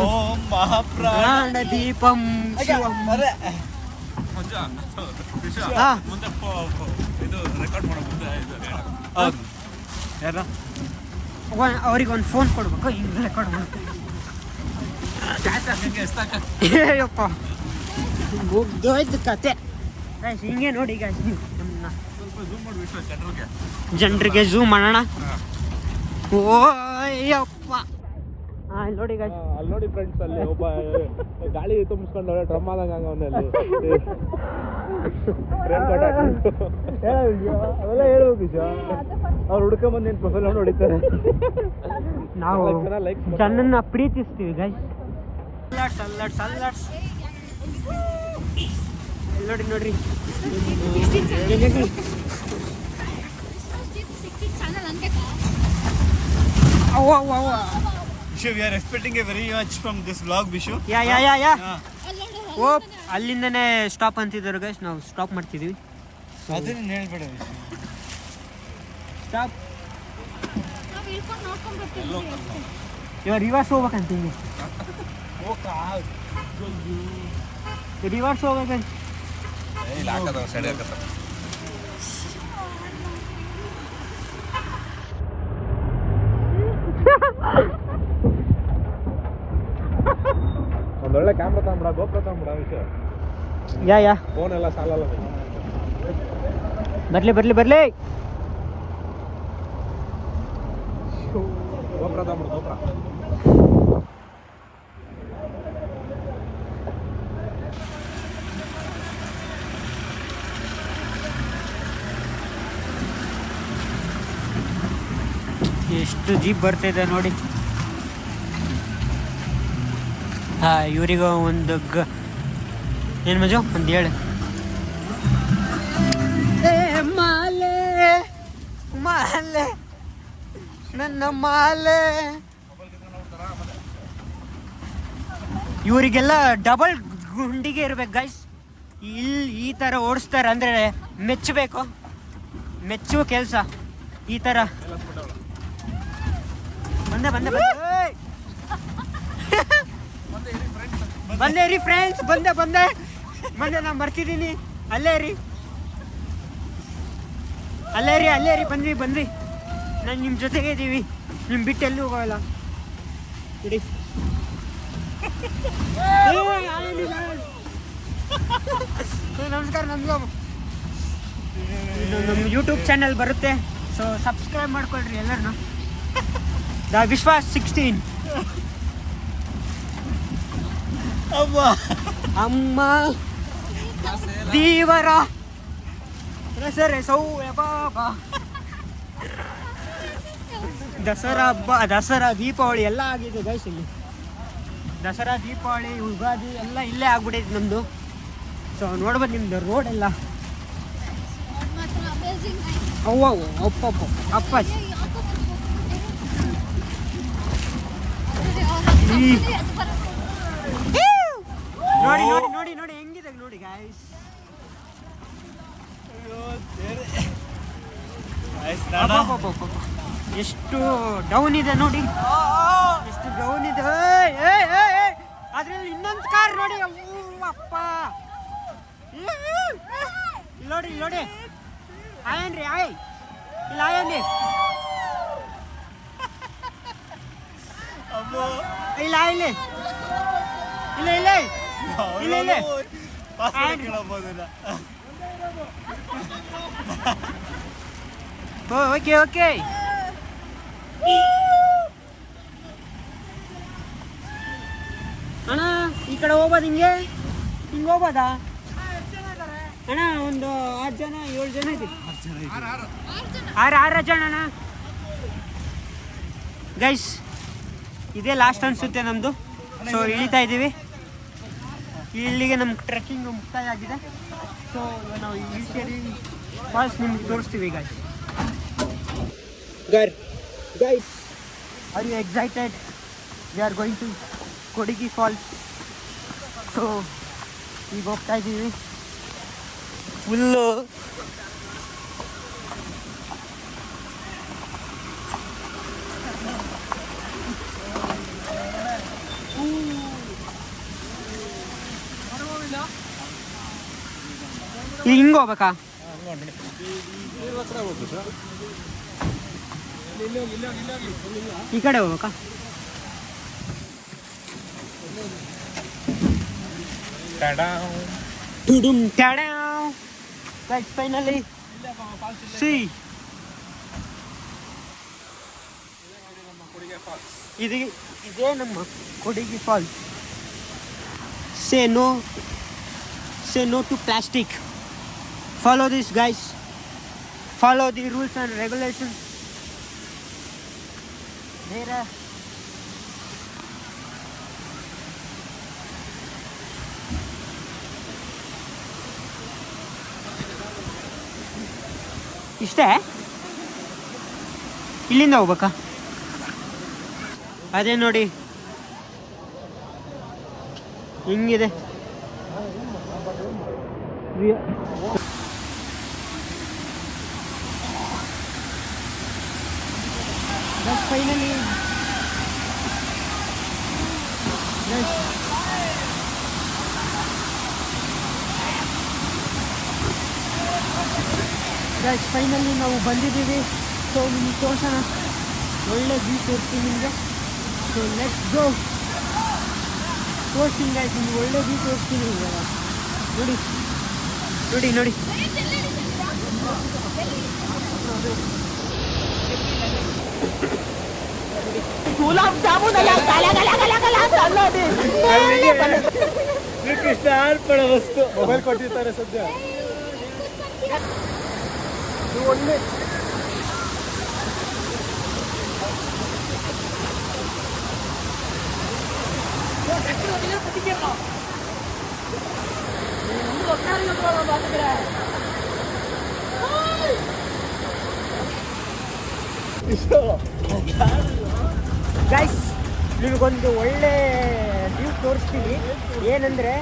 ಓಂ ಮಹಾಪ್ರಾಣ ದೀಪಂ ಶಿವಂ. ಅವ್ರಿಗೆ ಒಂದು ಫೋನ್ ಕೊಡ್ಬೇಕು, ಹಿಂಗೆ ರೆಕಾರ್ಡ್ ಮಾಡ್ಬೇಕು. ಅಯ್ಯಪ್ಪ ಮುಗ್ದೋಯ್ತು ಕತೆ. ಹಿಂಗೆ ನೋಡಿ ಈಗ ನೀವು ನಮ್ಮನ್ನ ಜನರಿಗೆ ಝೂಮ್ ಮಾಡೋಣ. ಓಯ್ಯಪ್ಪ ನೋಡಿ ಗಾಯ್ಸ್, ಅಲ್ಲಿ ನೋಡಿ ಫ್ರೆಂಡ್ಸ್, ಅಲ್ಲಿ ಒಬ್ಬ ಗಾಳಿ ತುಂಬಿಸ್ಕೊಂಡು ಡ್ರಮ್ ಆದಂಗ ಅವನಲ್ಲಿ ಅವೆಲ್ಲ ಹೇಳ್ಬೇಕು ವಿಷಯ. ಅವ್ರು ಹುಡ್ಕೊಂಬಂದು ಏನು ಪ್ರೊಫೈಲ್ ಹೊಡಿತಾರೆ. ನಾವು ಜನನ್ನ ಪ್ರೀತಿಸ್ತೀವಿ ಗೈಸ್. ಅಲ್ಲಾಡ್ಸ್ ನೋಡ್ರಿ channel ಅನ್ಬೇಕಾ? Vishu, we are expecting a very much from this vlog, Vishu. ಯಾ ಅಲ್ಲೋಡು, ಓ ಅಲ್ಲಿಂದನೇ ಸ್ಟಾಪ್ ಅಂತಿದ್ದಾರೆ ಗೈಸ್, ನಾವು ಸ್ಟಾಪ್ ಮಾಡ್ತಿದೀವಿ. ಅದನ್ನ ಹೇಳ್ಬೇಡ ವಿಷು. ಸ್ಟಾಪ್. ನಾವು ಇಳ್ಕೊಂಡು ನೋಡ್ಕೊಂಡು ಬರ್ತೀವಿ. ಇವಾಗ ರಿವರ್ಸ್ ಹೋಗ್ಬೇಕಂತೀನಿ. ರಿವರ್ಸ್ ಹೋಗ್ಬೇಕಂತ. ಒಂದೊಳ್ಳೆ ಕ್ಯಾಮ್ರಾ ತಗೊಂಬಿಡ, ಗೋಪ್ರ ತಗೊಂಬಿಡ ವಿಷಯ. ಯಾ ಫೋನ್ ಎಲ್ಲ ಸಾಲಲ್ಲ. ಬರ್ಲಿ ಗೋಪ್ರ ತಗೊಂಬಿಡ, ಗೋಪ್ರ. ಎಷ್ಟು ಜೀಪ್ ಬರ್ತಿದೆ ನೋಡಿ. ಇವರಿಗೂ ಒಂದು ಏನು ಮಜು ಒಂದು ಹೇಳು. ಮಾಲೆ ನನ್ನ ಮಾಲೆ. ಇವರಿಗೆಲ್ಲ ಡಬಲ್ ಗುಂಡಿಗೆ ಇರ್ಬೇಕು ಗೈಸ್. ಈ ಥರ ಓಡಿಸ್ತಾರೆ ಅಂದರೆ ಮೆಚ್ಚುವ ಕೆಲಸ. ಈ ಥರ ಬಂದೆ ರೀ ಫ್ರೆಂಡ್ಸ್, ಬಂದೆ ನಾನು ಬರ್ತಿದ್ದೀನಿ. ಅಲ್ಲೇ ರೀ ಬಂದ್ವಿ. ನಾನು ನಿಮ್ಮ ಜೊತೆಗೆ ಇದ್ದೀವಿ, ನಿಮ್ಮ ಬಿಟ್ಟು ಎಲ್ಲೂ ಹೋಗಲ್ಲ. ಇಡಿ ನಮಸ್ಕಾರ. ನಮಗೂ ನಮ್ಮ ಯೂಟ್ಯೂಬ್ ಚಾನಲ್ ಬರುತ್ತೆ, ಸೊ ಸಬ್ಸ್ಕ್ರೈಬ್ ಮಾಡ್ಕೊಳ್ರಿ ಎಲ್ಲರನ್ನ. ದ ವಿಶ್ವಾಸ್ 16. ಅಮ್ಮ ದೀವರ ರಸರೆ ಸೌಯ ಬಾಬಾ. ದಸರಾ ಹಬ್ಬ, ದಸರಾ ದೀಪಾವಳಿ ಎಲ್ಲ ಆಗಿದೆ ಗೈಸ್ ಇಲ್ಲಿ. ದಸರಾ ದೀಪಾವಳಿ ಯುಗಾದಿ ಎಲ್ಲ ಇಲ್ಲೇ ಆಗ್ಬಿಟ್ಟೈತೆ ನಮ್ಮದು. ಸೊ ನೋಡ್ಬೋದು ನಿಮ್ದು ರೋಡ್ ಎಲ್ಲ. ಮಾತ್ರ amazing nice. ಅಪ್ಪ ನೋಡಿ ಹೆಂಗಿದೆ ನೋಡಿ ಗಾಯ್ಸ್. ಎಷ್ಟು ಡೌನ್ ಇದೆ ನೋಡಿ, ಎಷ್ಟು ಡೌನ್ ಇದೆ. ಅದ್ರಲ್ಲಿ ಇನ್ನೊಂದು ಕಾರ್ ನೋಡಿ. ಅಪ್ಪ ನೋಡಿ ಆಯನ್ರಿ ಇಲ್ಲ ಆಯನ್ರಿ ಇಲ್ಲ ಓಕೆ ಅಣ್ಣ ಈ ಕಡೆ ಹೋಗ್ಬೋದು, ಹಿಂಗೆ ಹೋಗ್ಬೋದಾ ಅಣ್ಣ? ಒಂದು 6 ಜನ 7 ಜನ ಇದೆ. 6 ಜನ ಅಣ್ಣ. ಗೈಸ್ ಇದೇ ಲಾಸ್ಟ್ ಅನಿಸುತ್ತೆ ನಮ್ಮದು. ಸೊ ಇಳಿತಾ ಇದ್ದೀವಿ. ಇಲ್ಲಿಗೆ ನಮ್ಮ ಟ್ರೆಕ್ಕಿಂಗ್ ಮುಕ್ತಾಯ ಆಗಿದೆ. ಸೊ ನಾವು ಇಳಿಕೇರಿ ಫಾಲ್ಸ್ ನಿಮ್ಗೆ ತೋರಿಸ್ತೀವಿ guys. Are you excited? We are going to Kodigi falls. So ಈಗ ಹೋಗ್ತಾ ಇದ್ದೀವಿ ಫುಲ್ಲು. ಈಗ ಹಿಂಗೆ ಹೋಗ್ಬೇಕಾ? ಈ ಕಡೆ ಹೋಗ್ಬೇಕಾ? ಫೈನಲಿ ಸಿ ಇದೇ ನಮ್ಮ Kodigi falls. Say no to plastic. Follow this guys. Follow the rules and regulations. There ಇಷ್ಟೇ ಇಲ್ಲಿಂದ ಹೋಗ್ಬೇಕಾ? ಅದೇ ನೋಡಿ ಹಿಂಗಿದೆ. ಫೈನಲಿ ಫೈನಲಿ ನಾವು ಬಂದಿದ್ದೀವಿ. ಸೊ ನಿಮಗೆ ತೋರ್ಸೋಣ, ಒಳ್ಳೆ ವ್ಯೂ ತೋರಿಸ್ತೀನಿ ನಿಮಗೆ. ಸೊ ಲೆಟ್ಸ್ ಗೋ. ತೋರಿಸ್ತೀನಿ ಗಾಯ್ಸ್, ನಿಮ್ಗೆ ಒಳ್ಳೆ ವ್ಯೂ ತೋರಿಸ್ತೀನಿ ಇವಾಗ. ನೋಡಿ ನೋಡಿ ನೋಡಿ ಗುಲಾಬ್ ಜಾಮೂನ್ ಅಲ್ಲ, ಶ್ರೀಕೃಷ್ಣ ಅರ್ಪಣ ವಸ್ತು. ಮೊಬೈಲ್ ಕೊಟ್ಟಿರ್ತಾರೆ ಸದ್ಯ. ಒಳ್ಳೆ ಗೈಸ್, ನಿಮಗೊಂದು ಒಳ್ಳೆ ವ್ಯೂ ತೋರಿಸ್ತೀನಿ. ಏನಂದರೆ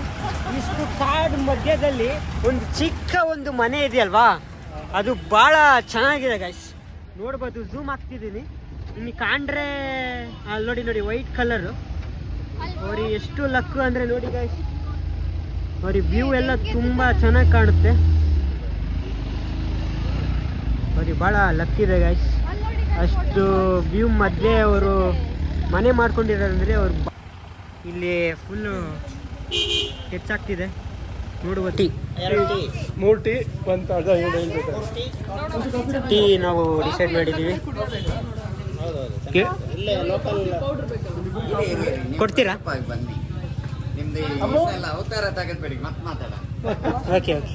ಇಷ್ಟು ಕಾಡು ಮಧ್ಯದಲ್ಲಿ ಒಂದು ಚಿಕ್ಕ ಒಂದು ಮನೆ ಇದೆಯಲ್ವಾ, ಅದು ಭಾಳ ಚೆನ್ನಾಗಿದೆ ಗೈಸ್. ನೋಡ್ಬೋದು, ಝೂಮ್ ಆಗ್ತಿದ್ದೀನಿ, ನಿಮಗೆ ಕಾಣ್ರೆ ಅಲ್ಲಿ ನೋಡಿ ನೋಡಿ ವೈಟ್ ಕಲರು. ಅವ್ರಿಗೆ ಎಷ್ಟು ಲಕ್ಕು ಅಂದರೆ ನೋಡಿ ಗೈಸ್, ಅವ್ರಿಗೆ ವ್ಯೂ ಎಲ್ಲ ತುಂಬ ಚೆನ್ನಾಗಿ ಕಾಣುತ್ತೆ. ಅವ್ರಿಗೆ ಭಾಳ ಲಕ್ಕಿದೆ ಗೈಸ್. ಅಷ್ಟು ವ್ಯೂ ಮಧ್ಯೆ ಅವರು ಮನೆ ಮಾಡ್ಕೊಂಡಿರೋದಂದರೆ ಅವ್ರು ಇಲ್ಲಿ ಫುಲ್ಲು ಹೆಚ್ಚಾಗ್ತಿದೆ. ನೋಡುವ ಟೀ 3 ಟೀ 1,500 ಟೀ ನಾವು ಡಿಸೈಡ್ ಮಾಡಿದ್ದೀವಿ. ಕೊಡ್ತೀರಾ? ಬನ್ನಿ, ನಿಮ್ದು ಅವತಾರ ತಗದ್ಬೇಡಿ, ಮತ್ತೆ ಮಾತಾಡ. Okay okay.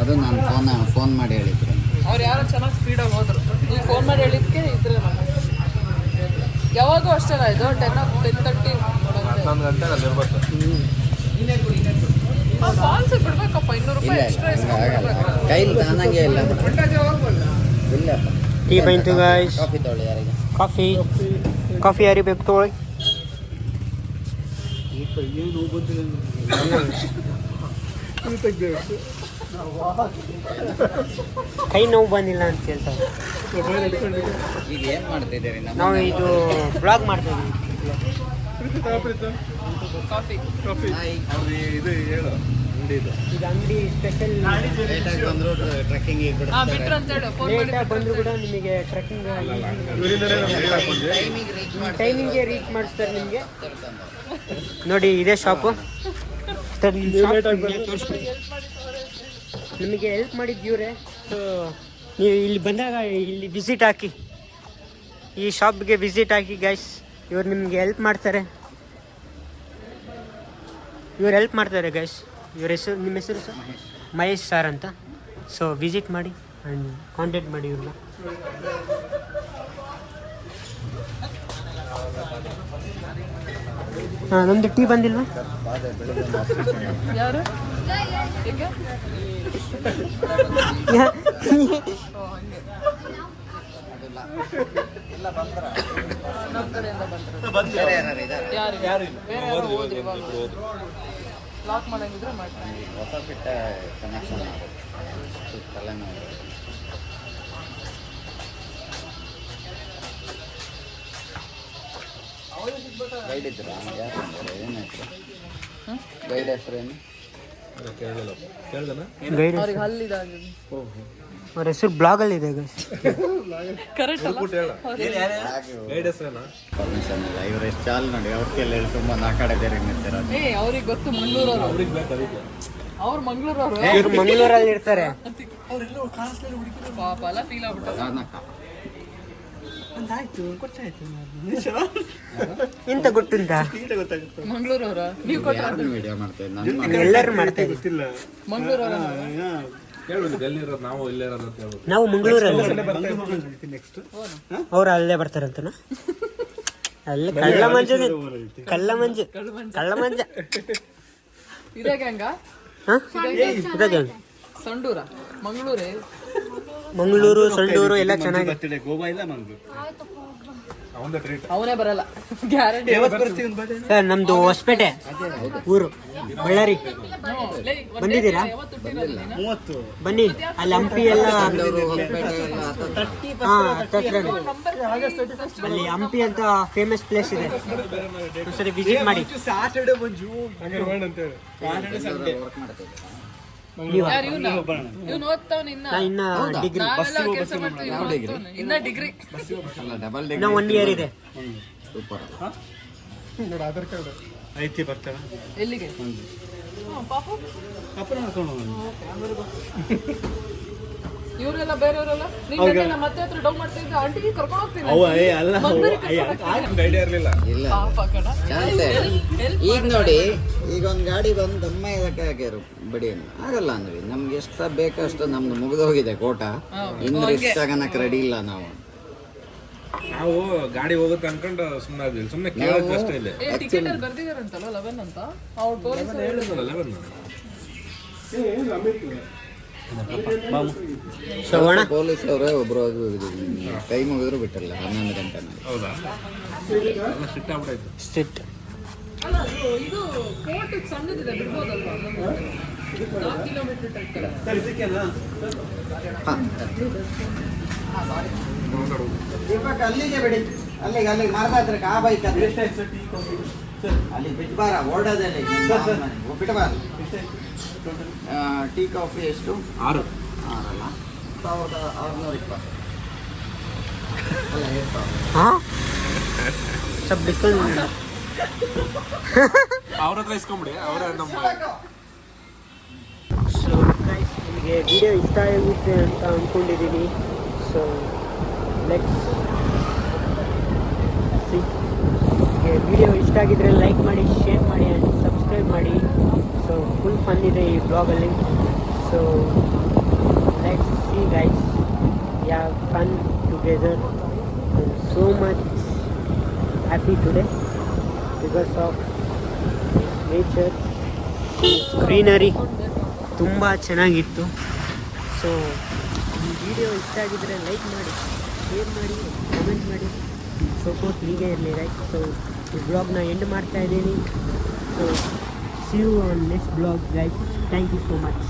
ಅದು ನಾನು ಫೋನ್ ಮಾಡಿ ಹೇಳಿದ್ರು. ಅವ್ರು ಯಾರೋ ಚೆನ್ನಾಗಿ ಸ್ಪೀಡಾಗಿ ಹೋದ್ರು. ನೀವು ಫೋನ್ ಮಾಡಿ ಹೇಳಿದ್ಕೆ ಇದ್ರೆ ಯಾವಾಗೂ ಅಷ್ಟೇ ಇದು 10:30 ಫಾಲ್ಸ್ ಬಿಡ್ಬೇಕಪ್ಪ. 200 ರೂಪಾಯಿ ಎಕ್ಸ್ಟ್ರಾ ಕೈಲಿ ತಾನಂಗೆ ಇಲ್ಲ. ಇಲ್ಲ ಟೀ ಬಂತು ಗಾಯ್ಸ್. ಕಾಫಿ ತೊಗೊಳ್ಳಿ. ಯಾರಿಗೆ ಕಾಫಿ ಯಾರಿಗೆ ಬೇಕು ತೊಗೊಳ್ಳಿ. ಕೈ ನೋವು ಬಂದಿಲ್ಲ ಅಂತ ಹೇಳ್ತಾರೆ. ಈಗ ಏನು ಮಾಡ್ತಿದ್ದೀರಿ? ನಾವು ಇದು ಬ್ಲಾಗ್ ಮಾಡ್ತಾ ಇದ್ದೀವಿ. ಇದು ಹೇಳು ಇದು ಅಂಗಡಿ ಸ್ಪೆಷಲ್. ಲೇಟಾಗಿ ಬಂದರೂ ಟ್ರೆಕ್ಕಿಂಗಿಗೆ ಬಿಟ್ರು ಅಂತೇಳಿ ಫೋನ್ ಮಾಡಿ ಲೇಟಾಗಿ ಬಂದರೂ ಕೂಡ ನಿಮಗೆ ಟ್ರೆಕ್ಕಿಂಗ್ ಟೈಮಿಂಗ್ಗೆ ರೀಚ್ ಮಾಡಿಸ್ತಾರೆ ನಿಮಗೆ. ನೋಡಿ ಇದೇ ಶಾಪು. ನಿಮಗೆ ಹೆಲ್ಪ್ ಮಾಡಿದ್ದು ಇವರೇ. ಸೊ ನೀವು ಇಲ್ಲಿ ಬಂದಾಗ ಇಲ್ಲಿ ವಿಸಿಟ್ ಹಾಕಿ, ಈ ಶಾಪ್ಗೆ ವಿಸಿಟ್ ಹಾಕಿ ಗೈಸ್. ಇವ್ರು ನಿಮಗೆ ಹೆಲ್ಪ್ ಮಾಡ್ತಾರೆ. ಇವ್ರು ಹೆಲ್ಪ್ ಮಾಡ್ತಾರೆ ಗೈಸ್. ಇವ್ರ ಹೆಸರು, ನಿಮ್ಮ ಹೆಸರು ಸರ್? ಮಹೇಶ್ ಸರ್ ಅಂತ. ಸೊ ವಿಸಿಟ್ ಮಾಡಿ ಆ್ಯಂಡ್ ಕಾಂಟ್ಯಾಕ್ಟ್ ಮಾಡಿ ಇವ್ರನ್ನ. ಹಾಂ, ನಮ್ಮದು ಟೀ ಬಂದಿಲ್ವಾ? ಯಾರು ಈಗ ನಮ್ಮ ಕಡೆಯಿಂದ ಬಂದ್ರು. ಯಾರು ಬೇರೆ ಯಾರು ಹೋದ್ರು ಇವಾಗ. ಲಾಕ್ ಮಾಡಂಗಿದ್ರೆ ಮಾಡ್ತೀನಿ. ಹೊಸ ಫಿಟ್ಟ ಕನೆಕ್ಷನ್ ತಲೆನೋವು. ಗೈಡ್ ಇದ್ರಾ? ಯಾರು ಏನು ಹೆಸರು? ಗೈಡ್ ಹೆಸರೇನು? ಗೈಡ್ ಅವ್ರಿಗೆ ಹಲ್ಲಿದಾಗಿದೆ. ಅವ್ರ ಹೆಸರು ಬ್ಲಾಗಲ್ಲಿ ಇದೆ ಗೈಸ್. ಕರೆಕ್ಟ್ ಅಲ್ಲ? ಪರ್ಮಿಷನ್ ಇಲ್ಲ. ಇವ್ರು ಎಷ್ಟು ಚಾಲ್ ನೋಡಿ, ಅವ್ರ ಕೆಲ ತುಂಬ ನಾಲ್ಕಡೆ ಬೇರೆ ನಿಂತಿರೋದು. ಅವ್ರಿಗೆ ಗೊತ್ತು, ಮಂಗಳೂರವ್ರು. ಅವ್ರು ಮಂಗಳೂರವ್ರು. ಇವ್ರು ಮಂಗಳೂರಲ್ಲಿ ಇರ್ತಾರೆ. ಪಾಪ ಎಲ್ಲ ಫೀಲ್ ಆಗ್ಬಿಟ್ಟು. ಇಂತ ಗೊತ್ತುಂಟಾ? ಮಂಗಳೂರವ್ರ ನೀವು ಕೊಟ್ಟರೆ ವಿಡಿಯೋ ಮಾಡ್ತಾ ಇದ್ದೆ ಎಲ್ಲರೂ ಮಾಡ್ತಾ ಇದ್ದೀವಿ. ಮಂಗಳೂರವ್ರ ನಾವು ಮಂಗಳೂರಲ್ಲಿ. ಅವ್ರು ಅಲ್ಲೇ ಬರ್ತಾರಂತನಾ? ಅಲ್ಲಿ ಕಳ್ಳ ಮಂಜು ಕಳ್ಳ ಮಂಜು ಕಳ್ಳ ಮಂಜ ಇದೇ ಗ್ಯಾಂಗ ಹಾ ಇದಾಗ ಸಂಡೂರ ಮಂಗಳೂರೇ ಮಂಗಳೂರು ಸಂಡೂರು ಎಲ್ಲ ಚೆನ್ನಾಗಿ ಗೋವಾ ಇಲ್ಲ ಮಂಗ್ಳೂರು ಅವನೇ ಬರಲ್ಲ ಗ್ಯಾರಂಟಿ. ಸರ್ ನಮ್ದು ಹೊಸಪೇಟೆ ಊರು ಬಳ್ಳಾರಿ ಬಂದಿದ್ದೀರಾ ಬನ್ನಿ ಅಲ್ಲಿ ಹಂಪಿ ಎಲ್ಲ ಹಾ ಹತ್ರನೇ. ಅಲ್ಲಿ ಹಂಪಿ ಅಂತ ಫೇಮಸ್ ಪ್ಲೇಸ್ ಇದೆ ಒಂದ್ಸರಿ ವಿಸಿಟ್ ಮಾಡಿ. ಇವ್ನು ಓದ್ತಾವ್ ನಾ ಇನ್ನ ಡಿಗ್ರಿ ಕೆಲಸ ಮಾಡ್ತೀವಿ ಇನ್ನ ಡಿಗ್ರಿ. ಇನ್ನ 1 ಇಯರ್ ಇದೆ. ಐತಿ ಬರ್ತಾರ ಎಲ್ಲಿಗೆ ಪಾಪು ಇವರೆಲ್ಲ ಬೇರೆಯವರೆಲ್ಲ ನೀನ್ ಮತ್ತೆ ಹತ್ರ ಡೌನ್ ಮಾಡ್ತಾ ಇದ್ದೆ ಆಂಟಿಗೆ ಕರ್ಕೊಂಡು ಹೋಗ್ತೀನಿ ಐಡಿಯಾ ಇರ್ಲಿಲ್ಲ. ಇಲ್ಲ ಈಗ ನೋಡಿ ಈಗ ಒಂದು ಗಾಡಿ ಬಂದು ದಮ್ಮ ಇದಕ್ಕೆ ಹಾಕ್ಯಾರು ಬಡಿಯನ್ನು ಆಗಲ್ಲ ಅಂದ್ವಿ. ನಮ್ಗೆ ಎಷ್ಟು ಸಹ ಬೇಕಷ್ಟು ನಮ್ದು ಮುಗಿದೋಗಿದೆ ಕೋಟ. ಇನ್ನು ರಿಸ್ಕ್ ತಗೋಣಕ್ಕೆ ರೆಡಿ ಇಲ್ಲ ನಾವು. ನಾವು ಗಾಡಿ ಹೋಗುತ್ತೆ ಅನ್ಕೊಂಡು ಸುಮ್ಮನೆ ಆದ್ವಿ. ಸುಮ್ಮನೆ ಕೇಳೋದು ಅಷ್ಟೇ ಇಲ್ಲ. ಟಿಕೆಟ್ ಅಲ್ಲಿ ಬರ್ದಿದಾರಂತಲ್ಲ 11 ಅಂತ ಅವ್ರು ಪೊಲೀಸ್ ಪೊಲೀಸ್ ಅವರೇ ಒಬ್ರು ಕೈ ಮುಗಿದ್ರು ಬಿಟ್ಟಿಲ್ಲ 11 ಗಂಟೆ. ಹೌದಾ ಸ್ಟ್ರಿಕ್ಟ್ ಆಗ್ಬಿಟ್ಟಾಯ್ತು. ಸ್ಟ್ರಿಕ್ಟ್ ಅಲ್ಲ ಇದು ಕೋರ್ಟ್ ಸಣ್ಣದಿದೆ ಬಿಡ್ಬೋದಲ್ವಾ 4 ಕಿಲೋಮೀಟರ್ ಅಲ್ಲಿಗೆ ಬಿಡಿ ಅಲ್ಲಿಗೆ ಮಾರ್ಗ ಹತ್ರಕ್ಕೆ ಆ ಬೈಕ್ ಅಲ್ಲಿ ಬಿಟ್ಬಾರ ಓಡೋದಲ್ಲಿ ಬಿಟ್ಟಬಾರ. ಟೀ ಕಾಫಿ ಎಷ್ಟು 6 ಅಲ್ಲ 1620 ಅಲ್ಲ 2000 ಹಾಂ ಸ್ವಲ್ಪ ಡಿಸ್ಕೌಂಟ್ ಅವ್ರ ಹತ್ರ ಇಸ್ಕೊಂಬಿಡಿ. ಅವರ ನಮ್ಮ ಸೊ ಗೈಸ್ ನಿಮಗೆ ವಿಡಿಯೋ ಇಷ್ಟ ಆಗುತ್ತೆ ಅಂತ ಅಂದ್ಕೊಂಡಿದ್ದೀನಿ. So let's C. ವಿಡಿಯೋ ಇಷ್ಟ ಆಗಿದ್ರೆ ಲೈಕ್ ಮಾಡಿ, ಶೇರ್ ಮಾಡಿ ಆ್ಯಂಡ್ ಸಬ್ಸ್ಕ್ರೈಬ್ ಮಾಡಿ. ಸೊ ಫುಲ್ ಫನ್ ಇದೆ ಈ ಬ್ಲಾಗಲ್ಲಿ. So let's see guys, have fun together. So much happy today because of nature, greenery ತುಂಬ ಚೆನ್ನಾಗಿತ್ತು. ಸೊ ಈ ವಿಡಿಯೋ ಇಷ್ಟ ಆಗಿದ್ದರೆ ಲೈಕ್ ಮಾಡಿ, ಶೇರ್ ಮಾಡಿ, ಕಮೆಂಟ್ ಮಾಡಿ. ಸಪೋರ್ಟ್ ಹೀಗೆ ಇರಲಿ ರೈಟ್. ಸೊ ಈ ಬ್ಲಾಗ್ನ ಎಂಡ್ ಮಾಡ್ತಾ ಇದ್ದೀನಿ. So see you on next blog guys. Thank you so much.